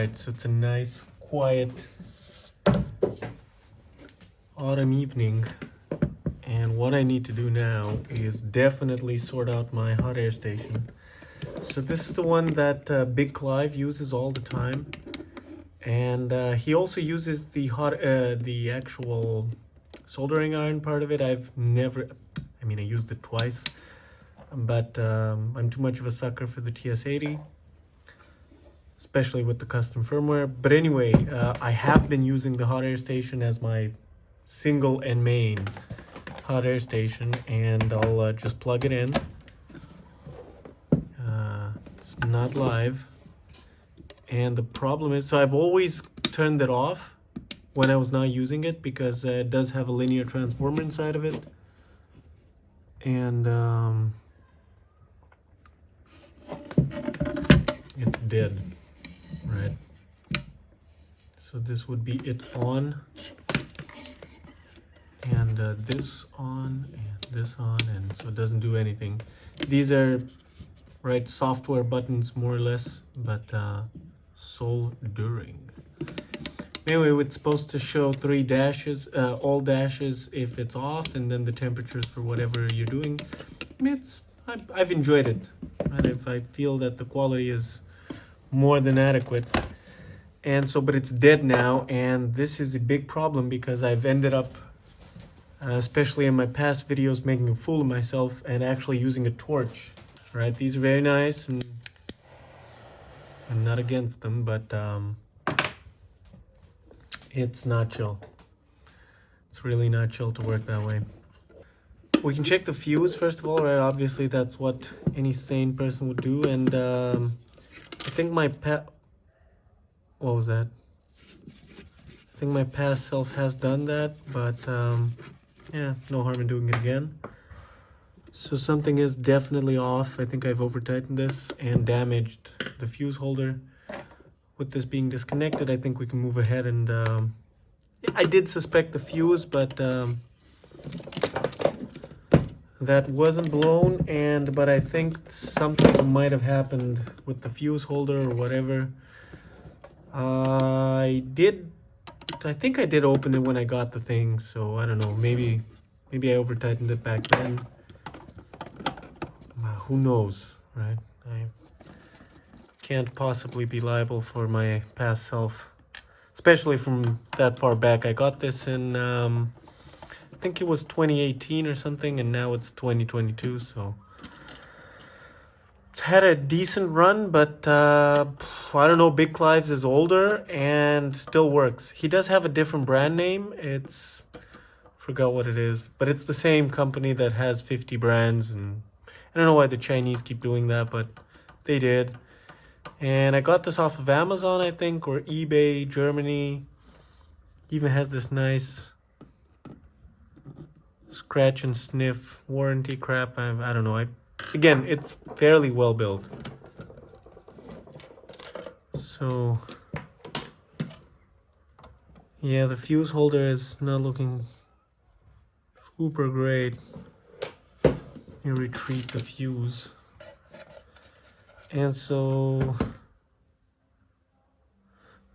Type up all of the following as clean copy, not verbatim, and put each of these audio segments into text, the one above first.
Alright, so it's a nice, quiet autumn evening, and what I need to do now is definitely sort out my hot air station. So this is the one that Big Clive uses all the time, and he also uses the actual soldering iron part of it. I used it twice, but I'm too much of a sucker for the TS80, especially with the custom firmware. But anyway, I have been using the hot air station as my single and main hot air station, and I'll just plug it in. It's not live, and the problem is, so I've always turned it off when I was not using it, because it does have a linear transformer inside of it, and it's dead, right? So this would be it on, and this on, and this on, and so it doesn't do anything. These are right software buttons, more or less, but soldering. Anyway, it's supposed to show 3 dashes, all dashes if it's off, and then the temperatures for whatever you're doing. I've enjoyed it, right? If I feel that the quality is more than adequate. And so, but it's dead now, and this is a big problem because I've ended up, especially in my past videos, making a fool of myself and actually using a torch, right? These are very nice, and I'm not against them, but it's not chill. It's really not chill to work that way. We can check the fuse first of all, right? Obviously, that's what any sane person would do, and I think my what was that? I think my past self has done that, but yeah, no harm in doing it again. So something is definitely off. I think I've over tightened this and damaged the fuse holder. With this being disconnected, I think we can move ahead, and yeah, I did suspect the fuse, but that wasn't blown, but I think something might have happened with the fuse holder or whatever. I think I did open it when I got the thing, so I don't know, maybe I over tightened it back then. Who knows, right? I can't possibly be liable for my past self, especially from that far back. I got this in I think it was 2018 or something, and now it's 2022, so it's had a decent run, but I don't know, Big Clive's is older and still works. He does have a different brand name. Forgot what it is, but it's the same company that has 50 brands, and I don't know why the Chinese keep doing that, but they did. And I got this off of Amazon, I think, or eBay, Germany. Even has this nice scratch and sniff warranty crap. I don't know. Again, it's fairly well built. So yeah, the fuse holder is not looking super great. You retreat the fuse, and so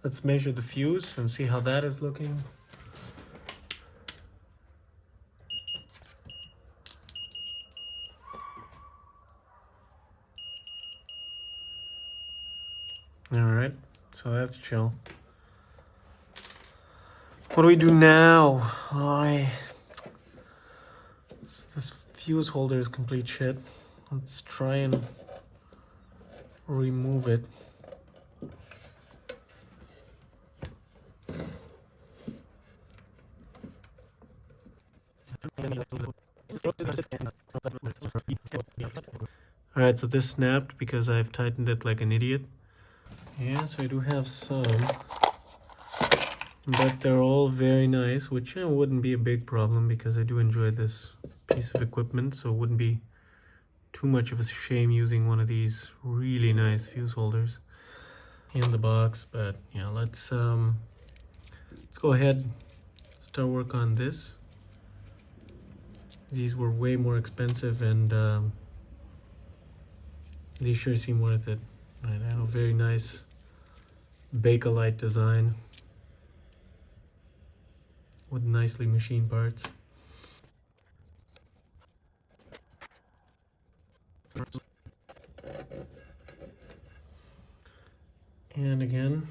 let's measure the fuse and see how that is looking. All right, so that's chill. What do we do now? This fuse holder is complete shit. Let's try and remove it. Alright, so this snapped because I've tightened it like an idiot. Yeah, so I do have some, but they're all very nice, which wouldn't be a big problem because I do enjoy this piece of equipment, so it wouldn't be too much of a shame using one of these really nice fuse holders in the box. But yeah, let's go ahead, start work on this. These were way more expensive, and these sure seem worth it. Right, I have a very nice Bakelite design with nicely machined parts. And again,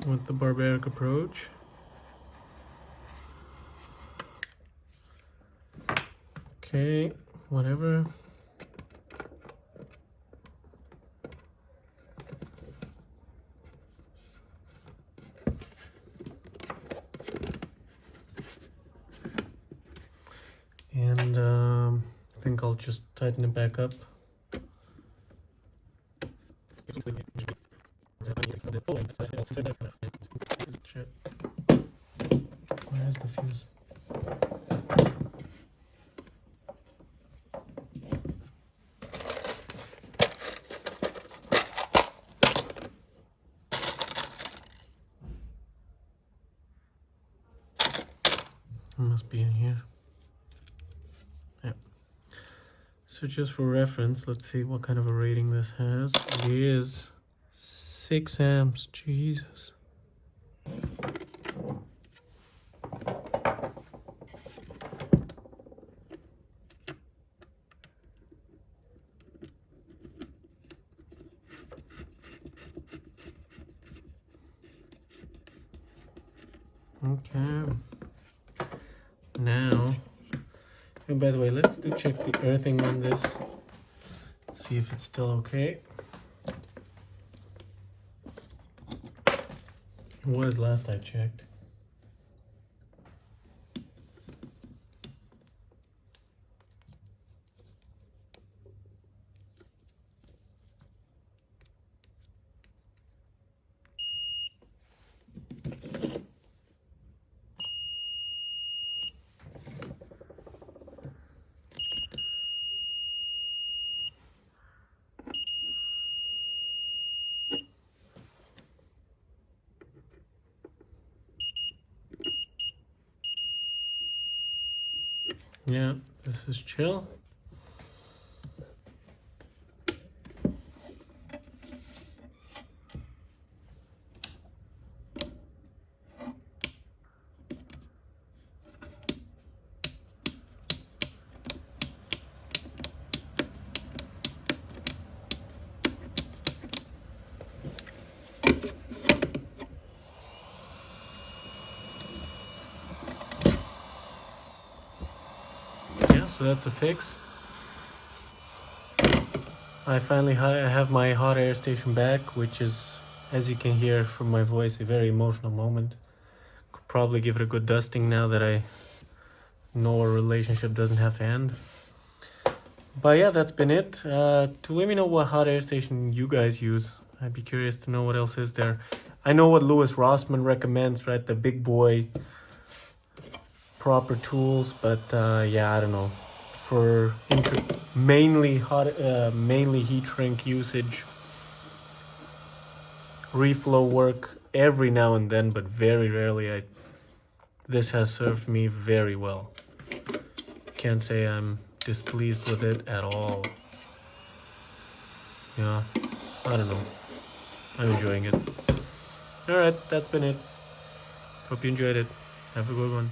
with the barbaric approach. Okay, whatever. And I think I'll just tighten it back up. Shit. Where's the fuse? It must be in here. Yeah. So just for reference, let's see what kind of a rating this has. It is 6 amps. Jesus. Okay. Now, and by the way, let's do check the earthing on this. See if it's still okay. It was last I checked. Yeah, this is chill. Yeah, so that's a fix. I finally have my hot air station back, which is, as you can hear from my voice, a very emotional moment. Could probably give it a good dusting now that I know our relationship doesn't have to end. But yeah, that's been it. To let me know what hot air station you guys use. I'd be curious to know what else is there. I know what Louis Rossmann recommends, right? The big boy proper tools, but yeah, I don't know. For mainly heat shrink usage, reflow work every now and then, but very rarely. This has served me very well. Can't say I'm displeased with it at all. Yeah, I don't know. I'm enjoying it. Alright, that's been it. Hope you enjoyed it. Have a good one.